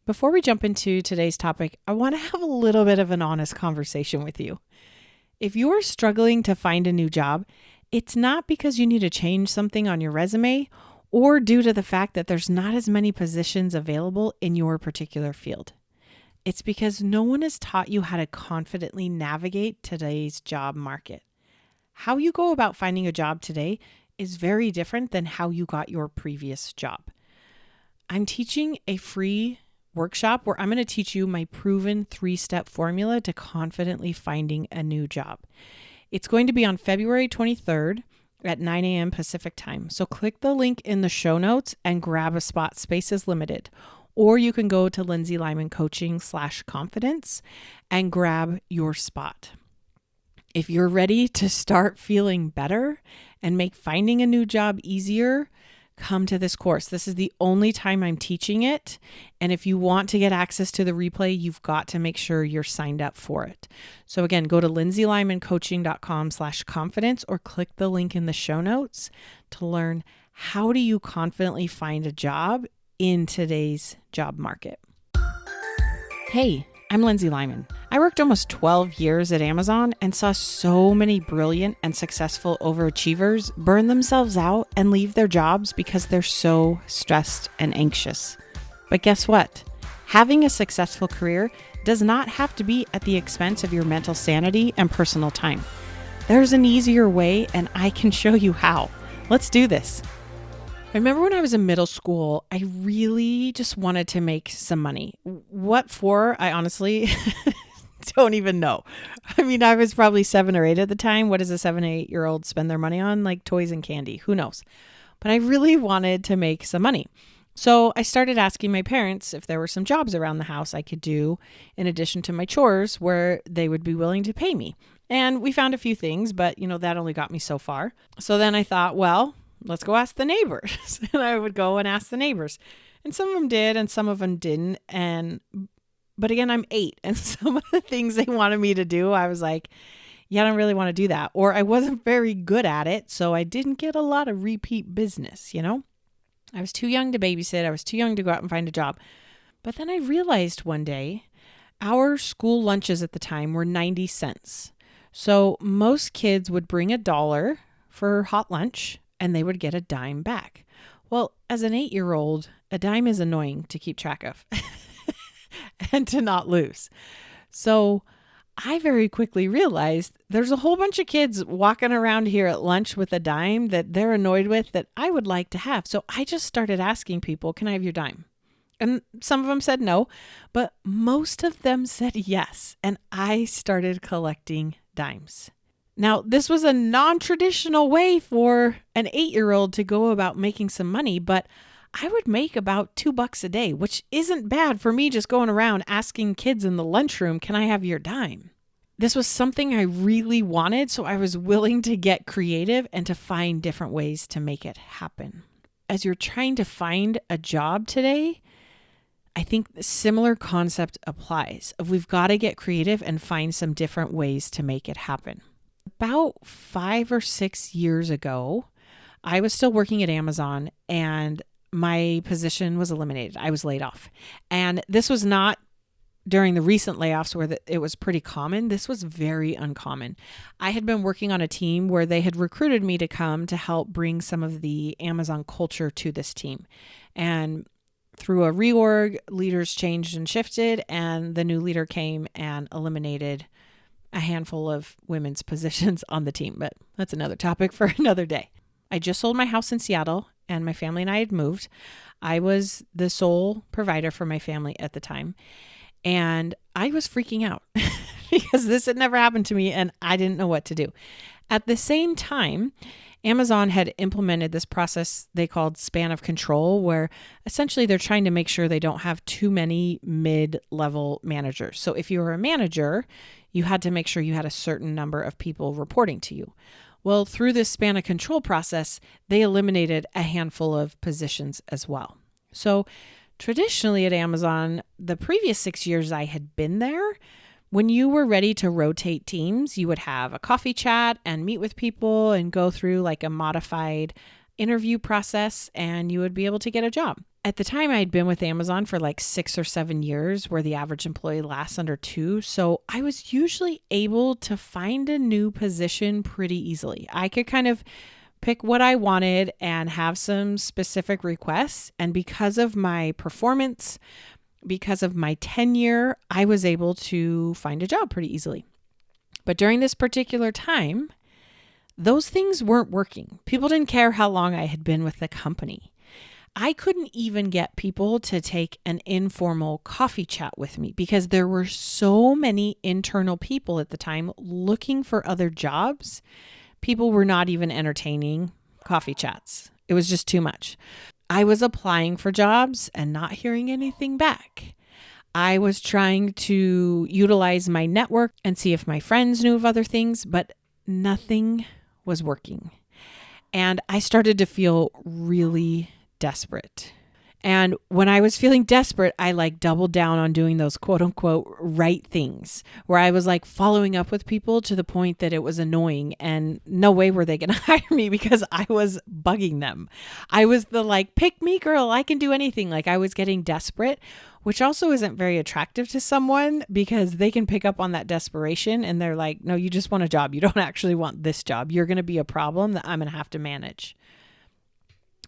Before we jump into today's topic, I want to have a little bit of an honest conversation with you. If you're struggling to find a new job, it's not because you need to change something on your resume or due to the fact that there's not as many positions available in your particular field. It's because no one has taught you how to confidently navigate today's job market. How you go about finding a job today is very different than how you got your previous job. I'm teaching a free workshop where I'm going to teach you my proven 3-step formula to confidently finding a new job. It's going to be on February 23rd at 9 a.m. Pacific time. So click the link in the show notes and grab a spot. Space is limited. Or you can go to lindsaylymancoaching.com/confidence and grab your spot. If you're ready to start feeling better and make finding a new job easier, come to this course. This is the only time I'm teaching it. And if you want to get access to the replay, you've got to make sure you're signed up for it. So again, go to lindsaylymancoaching.com/confidence or click the link in the show notes to learn how do you confidently find a job in today's job market. Hey, I'm Lindsay Lyman. I worked almost 12 years at Amazon and saw so many brilliant and successful overachievers burn themselves out and leave their jobs because they're so stressed and anxious. But guess what? Having a successful career does not have to be at the expense of your mental sanity and personal time. There's an easier way, and I can show you how. Let's do this. I remember when I was in middle school, I really just wanted to make some money. What for? I honestly don't even know. I mean, I was probably 7 or 8 at the time. What does a 7 or 8-year-old spend their money on? Like toys and candy. Who knows? But I really wanted to make some money. So I started asking my parents if there were some jobs around the house I could do in addition to my chores where they would be willing to pay me. And we found a few things, but that only got me so far. So then I thought, well, let's go ask the neighbors. And I would go and ask the neighbors. And some of them did and some of them didn't. But again, I'm 8. And some of the things they wanted me to do, I was like, yeah, I don't really want to do that. Or I wasn't very good at it. So I didn't get a lot of repeat business, I was too young to babysit. I was too young to go out and find a job. But then I realized one day our school lunches at the time were 90 cents. So most kids would bring $1 for hot lunch and they would get a dime back. Well, as an 8-year-old, a dime is annoying to keep track of and to not lose. So I very quickly realized there's a whole bunch of kids walking around here at lunch with a dime that they're annoyed with that I would like to have. So I just started asking people, can I have your dime? And some of them said no, but most of them said yes. And I started collecting dimes. Now, this was a non-traditional way for an 8-year-old to go about making some money, but I would make about $2 a day, which isn't bad for me just going around asking kids in the lunchroom, can I have your dime? This was something I really wanted, so I was willing to get creative and to find different ways to make it happen. As you're trying to find a job today, I think a similar concept applies. We've got to get creative and find some different ways to make it happen. About 5 or 6 years ago, I was still working at Amazon and my position was eliminated. I was laid off. And this was not during the recent layoffs where it was pretty common. This was very uncommon. I had been working on a team where they had recruited me to come to help bring some of the Amazon culture to this team. And through a reorg, leaders changed and shifted, and the new leader came and eliminated a handful of women's positions on the team. But that's another topic for another day. I just sold my house in Seattle and my family and I had moved. I was the sole provider for my family at the time. And I was freaking out because this had never happened to me and I didn't know what to do. At the same time, Amazon had implemented this process they called span of control, where essentially they're trying to make sure they don't have too many mid-level managers. So if you were a manager, you had to make sure you had a certain number of people reporting to you. Well, through this span of control process, they eliminated a handful of positions as well. So traditionally at Amazon, the previous 6 years I had been there, when you were ready to rotate teams, you would have a coffee chat and meet with people and go through like a modified interview process and you would be able to get a job. At the time, I had been with Amazon for like 6 or 7 years, where the average employee lasts under 2. So I was usually able to find a new position pretty easily. I could kind of pick what I wanted and have some specific requests. And because of my performance, because of my tenure, I was able to find a job pretty easily. But during this particular time, those things weren't working. People didn't care how long I had been with the company. I couldn't even get people to take an informal coffee chat with me because there were so many internal people at the time looking for other jobs. People were not even entertaining coffee chats. It was just too much. I was applying for jobs and not hearing anything back. I was trying to utilize my network and see if my friends knew of other things, but nothing was working. And I started to feel really desperate. And when I was feeling desperate, I like doubled down on doing those quote unquote right things, where I was like following up with people to the point that it was annoying, and no way were they going to hire me because I was bugging them. I was the like, pick me girl, I can do anything. Like, I was getting desperate, which also isn't very attractive to someone because they can pick up on that desperation and they're like, no, you just want a job. You don't actually want this job. You're going to be a problem that I'm going to have to manage.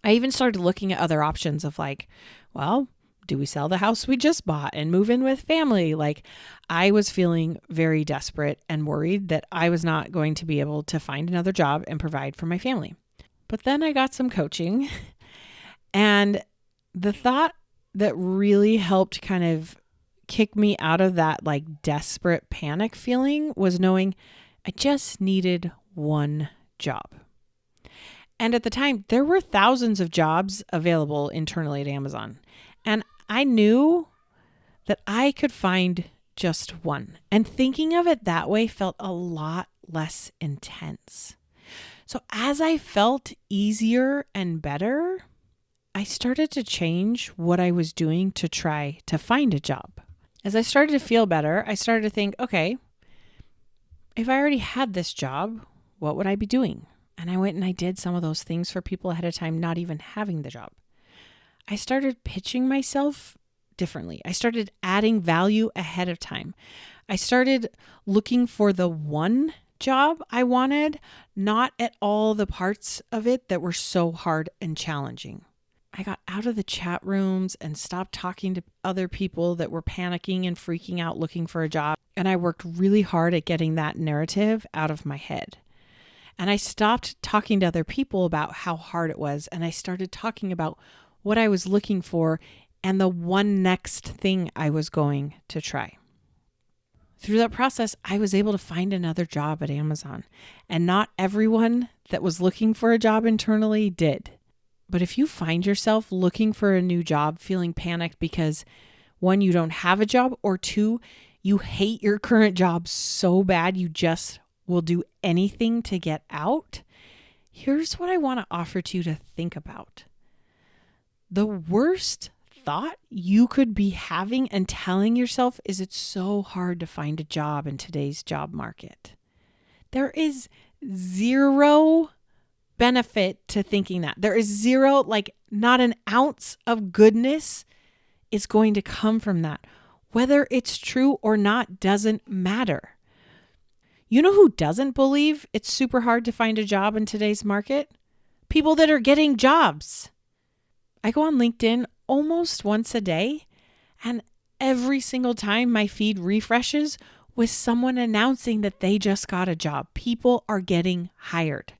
I even started looking at other options of like, well, do we sell the house we just bought and move in with family? Like, I was feeling very desperate and worried that I was not going to be able to find another job and provide for my family. But then I got some coaching, and the thought that really helped kind of kick me out of that like desperate panic feeling was knowing I just needed one job. And at the time, there were thousands of jobs available internally at Amazon. And I knew that I could find just one. And thinking of it that way felt a lot less intense. So as I felt easier and better, I started to change what I was doing to try to find a job. As I started to feel better, I started to think, okay, if I already had this job, what would I be doing? And I went and I did some of those things for people ahead of time, not even having the job. I started pitching myself differently. I started adding value ahead of time. I started looking for the one job I wanted, not at all the parts of it that were so hard and challenging. I got out of the chat rooms and stopped talking to other people that were panicking and freaking out looking for a job. And I worked really hard at getting that narrative out of my head. And I stopped talking to other people about how hard it was. And I started talking about what I was looking for and the one next thing I was going to try. Through that process, I was able to find another job at Amazon. And not everyone that was looking for a job internally did. But if you find yourself looking for a new job, feeling panicked because 1, you don't have a job, or 2, you hate your current job so bad you just will do anything to get out, here's what I want to offer to you to think about. The worst thought you could be having and telling yourself is it's so hard to find a job in today's job market. There is zero benefit to thinking that. There is zero, like not an ounce of goodness is going to come from that. Whether it's true or not doesn't matter. You know who doesn't believe it's super hard to find a job in today's market? People that are getting jobs. I go on LinkedIn almost once a day, and every single time my feed refreshes with someone announcing that they just got a job. People are getting hired.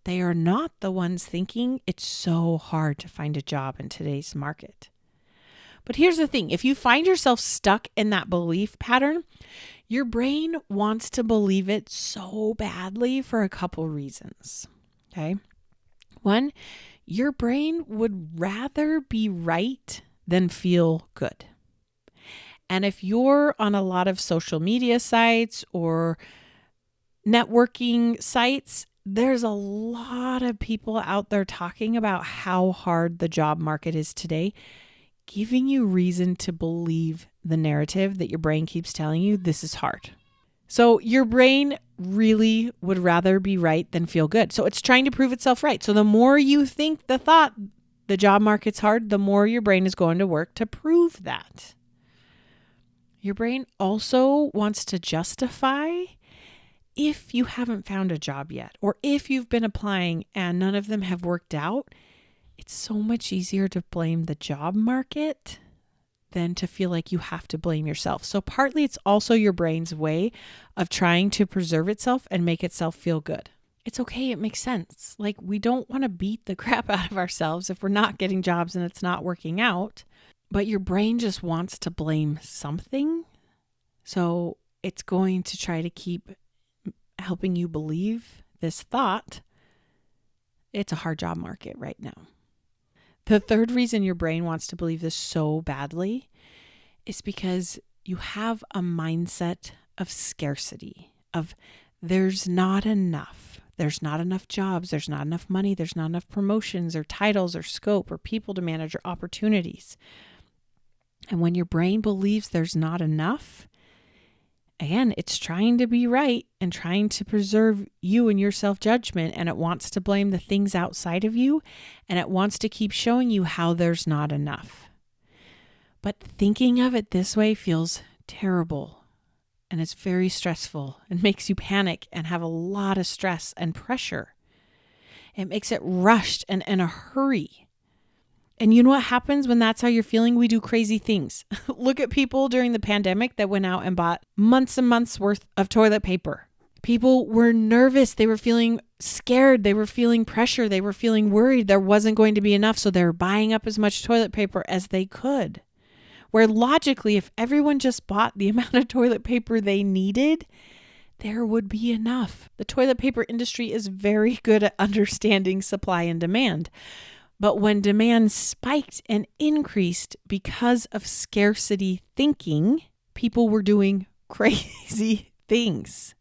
They are not the ones thinking it's so hard to find a job in today's market. But here's the thing. If you find yourself stuck in that belief pattern, your brain wants to believe it so badly for a couple reasons. Okay. 1, your brain would rather be right than feel good. And if you're on a lot of social media sites or networking sites, there's a lot of people out there talking about how hard the job market is today, giving you reason to believe the narrative that your brain keeps telling you this is hard. So your brain really would rather be right than feel good. So it's trying to prove itself right. So the more you think the thought, the job market's hard, the more your brain is going to work to prove that. Your brain also wants to justify if you haven't found a job yet, or if you've been applying and none of them have worked out. It's so much easier to blame the job market than to feel like you have to blame yourself. So partly it's also your brain's way of trying to preserve itself and make itself feel good. It's okay. It makes sense. Like, we don't want to beat the crap out of ourselves if we're not getting jobs and it's not working out, but your brain just wants to blame something. So it's going to try to keep helping you believe this thought. It's a hard job market right now. The third reason your brain wants to believe this so badly is because you have a mindset of scarcity, of there's not enough. There's not enough jobs. There's not enough money. There's not enough promotions or titles or scope or people to manage or opportunities. And when your brain believes there's not enough, again, it's trying to be right and trying to preserve you and your self-judgment, and it wants to blame the things outside of you, and it wants to keep showing you how there's not enough. But thinking of it this way feels terrible, and it's very stressful and makes you panic and have a lot of stress and pressure. It makes it rushed and in a hurry. And you know what happens when that's how you're feeling? We do crazy things. Look at people during the pandemic that went out and bought months and months worth of toilet paper. People were nervous. They were feeling scared. They were feeling pressure. They were feeling worried there wasn't going to be enough. So they were buying up as much toilet paper as they could. Where logically, if everyone just bought the amount of toilet paper they needed, there would be enough. The toilet paper industry is very good at understanding supply and demand. But when demand spiked and increased because of scarcity thinking, people were doing crazy things.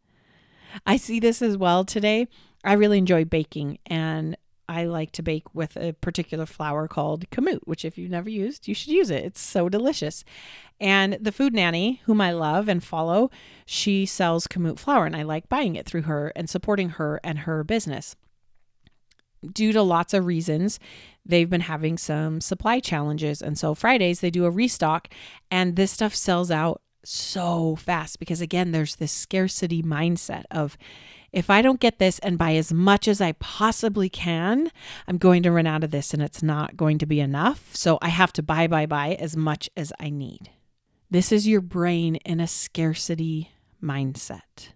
I see this as well today. I really enjoy baking, and I like to bake with a particular flour called kamut, which if you've never used, you should use it. It's so delicious. And the food nanny, whom I love and follow, she sells kamut flour, and I like buying it through her and supporting her and her business. Due to lots of reasons, they've been having some supply challenges. And so Fridays they do a restock, and this stuff sells out so fast because, again, there's this scarcity mindset of, if I don't get this and buy as much as I possibly can, I'm going to run out of this and it's not going to be enough. So I have to buy as much as I need. This is your brain in a scarcity mindset.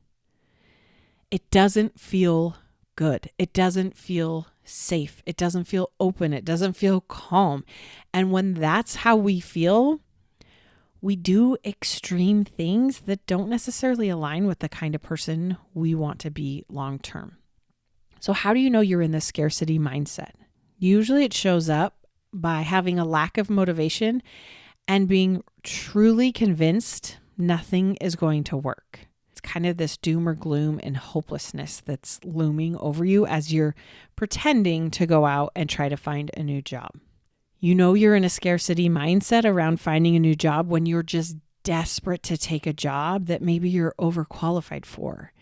It doesn't feel good. It doesn't feel safe. It doesn't feel open. It doesn't feel calm. And when that's how we feel, we do extreme things that don't necessarily align with the kind of person we want to be long term. So how do you know you're in the scarcity mindset? Usually it shows up by having a lack of motivation and being truly convinced nothing is going to work. It's kind of this doom or gloom and hopelessness that's looming over you as you're pretending to go out and try to find a new job. You know you're in a scarcity mindset around finding a new job when you're just desperate to take a job that maybe you're overqualified for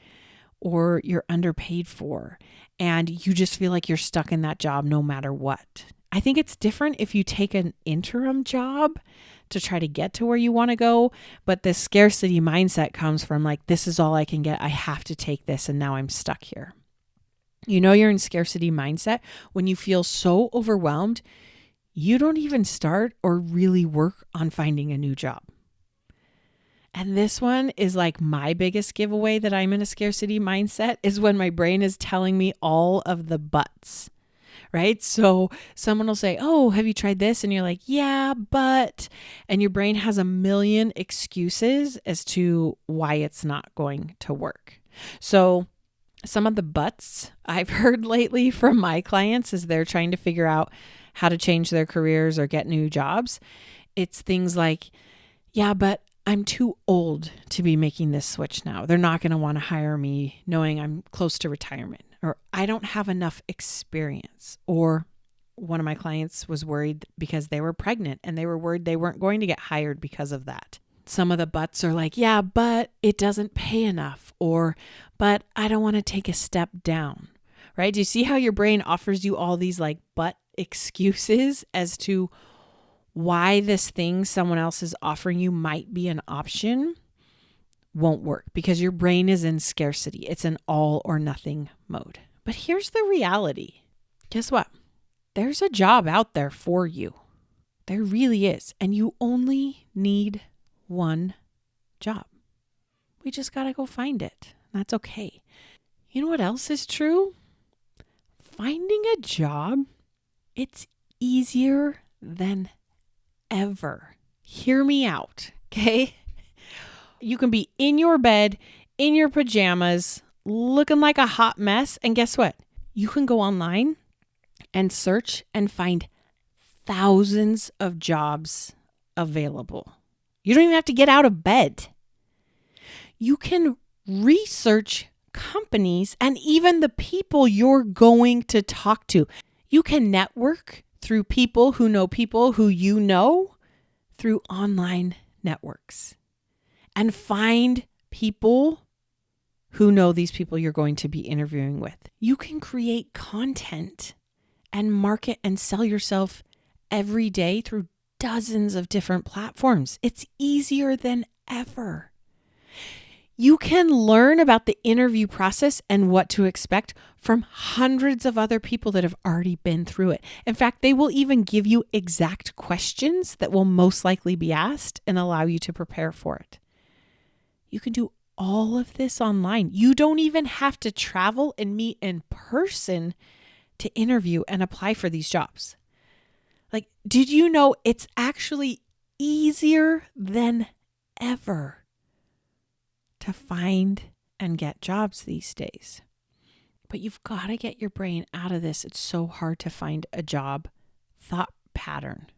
or you're underpaid for, and you just feel like you're stuck in that job no matter what. I think it's different if you take an interim job to try to get to where you want to go, but the scarcity mindset comes from like, this is all I can get. I have to take this and now I'm stuck here. You know you're in scarcity mindset when you feel so overwhelmed you don't even start or really work on finding a new job. And this one is like my biggest giveaway that I'm in a scarcity mindset is when my brain is telling me all of the buts, right? So someone will say, oh, have you tried this? And you're like, yeah, but, and your brain has a million excuses as to why it's not going to work. So some of the buts I've heard lately from my clients as they're trying to figure out how to change their careers or get new jobs. It's things like, yeah, but I'm too old to be making this switch now. They're not going to want to hire me knowing I'm close to retirement, or I don't have enough experience. Or one of my clients was worried because they were pregnant and they were worried they weren't going to get hired because of that. Some of the buts are like, yeah, but it doesn't pay enough, or, but I don't want to take a step down, right? Do you see how your brain offers you all these like but excuses as to why this thing someone else is offering you might be an option won't work, because your brain is in scarcity. It's an all or nothing mode. But here's the reality. Guess what? There's a job out there for you. There really is. And you only need one job. We just got to go find it. That's okay. You know what else is true? Finding a job, it's easier than ever. Hear me out, okay? You can be in your bed, in your pajamas, looking like a hot mess. And guess what? You can go online and search and find thousands of jobs available. You don't even have to get out of bed. You can research companies and even the people you're going to talk to. You can network through people who you know through online networks, and find people who know these people you're going to be interviewing with. You can create content and market and sell yourself every day through dozens of different platforms. It's easier than ever. You can learn about the interview process and what to expect from hundreds of other people that have already been through it. In fact, they will even give you exact questions that will most likely be asked and allow you to prepare for it. You can do all of this online. You don't even have to travel and meet in person to interview and apply for these jobs. Like, did you know it's actually easier than ever to find and get jobs these days? But you've got to get your brain out of this "it's so hard to find a job" thought pattern.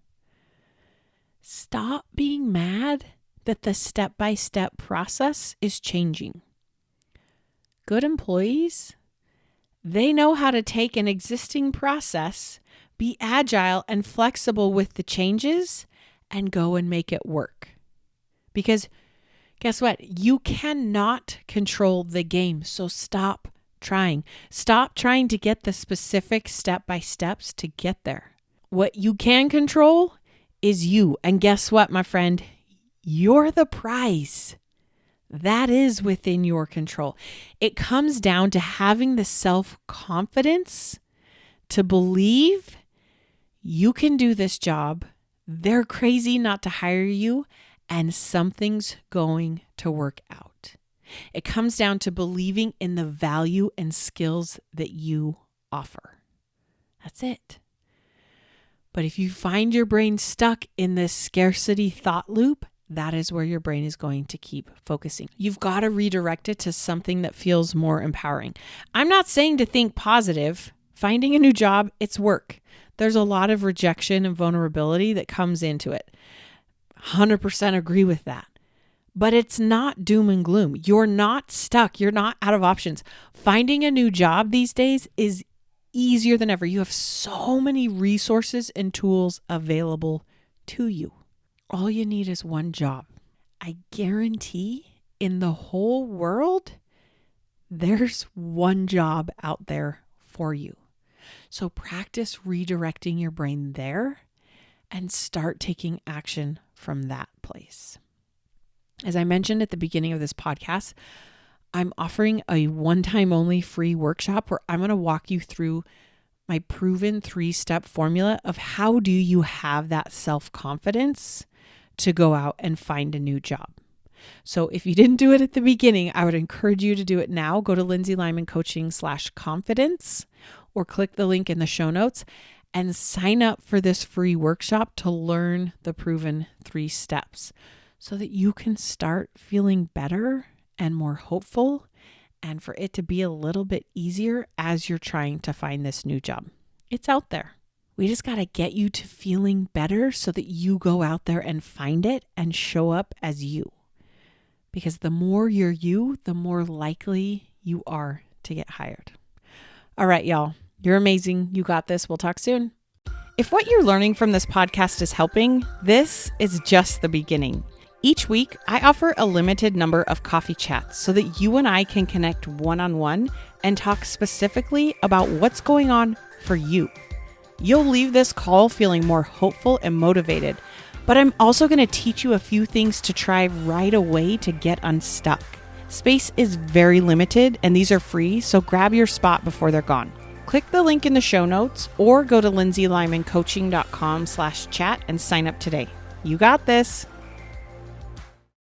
Stop being mad that the step-by-step process is changing. Good employees, they know how to take an existing process, be agile and flexible with the changes, and go and make it work. Because guess what? You cannot control the game. So stop trying. Stop trying to get the specific step-by-steps to get there. What you can control is you. And guess what, my friend? You're the prize. That is within your control. It comes down to having the self-confidence to believe you can do this job. They're crazy not to hire you, and something's going to work out. It comes down to believing in the value and skills that you offer. That's it. But if you find your brain stuck in this scarcity thought loop, that is where your brain is going to keep focusing. You've got to redirect it to something that feels more empowering. I'm not saying to think positive. Finding a new job, it's work. There's a lot of rejection and vulnerability that comes into it. 100% agree with that. But it's not doom and gloom. You're not stuck. You're not out of options. Finding a new job these days is easier than ever. You have so many resources and tools available to you. All you need is one job. I guarantee in the whole world, there's one job out there for you. So practice redirecting your brain there and start taking action from that place. As I mentioned at the beginning of this podcast, I'm offering a one-time only free workshop where I'm going to walk you through my proven 3-step formula of how do you have that self-confidence to go out and find a new job. So if you didn't do it at the beginning, I would encourage you to do it now. Go to lindsaylymancoaching.com/confidence or click the link in the show notes and sign up for this free workshop to learn the proven 3 steps so that you can start feeling better and more hopeful, and for it to be a little bit easier as you're trying to find this new job. It's out there. We just got to get you to feeling better so that you go out there and find it and show up as you. Because the more you're you, the more likely you are to get hired. All right, y'all. You're amazing. You got this. We'll talk soon. If what you're learning from this podcast is helping, this is just the beginning. Each week, I offer a limited number of coffee chats so that you and I can connect one-on-one and talk specifically about what's going on for you. You'll leave this call feeling more hopeful and motivated, but I'm also going to teach you a few things to try right away to get unstuck. Space is very limited and these are free, so grab your spot before they're gone. Click the link in the show notes or go to lindsaylymancoaching.com/chat and sign up today. You got this.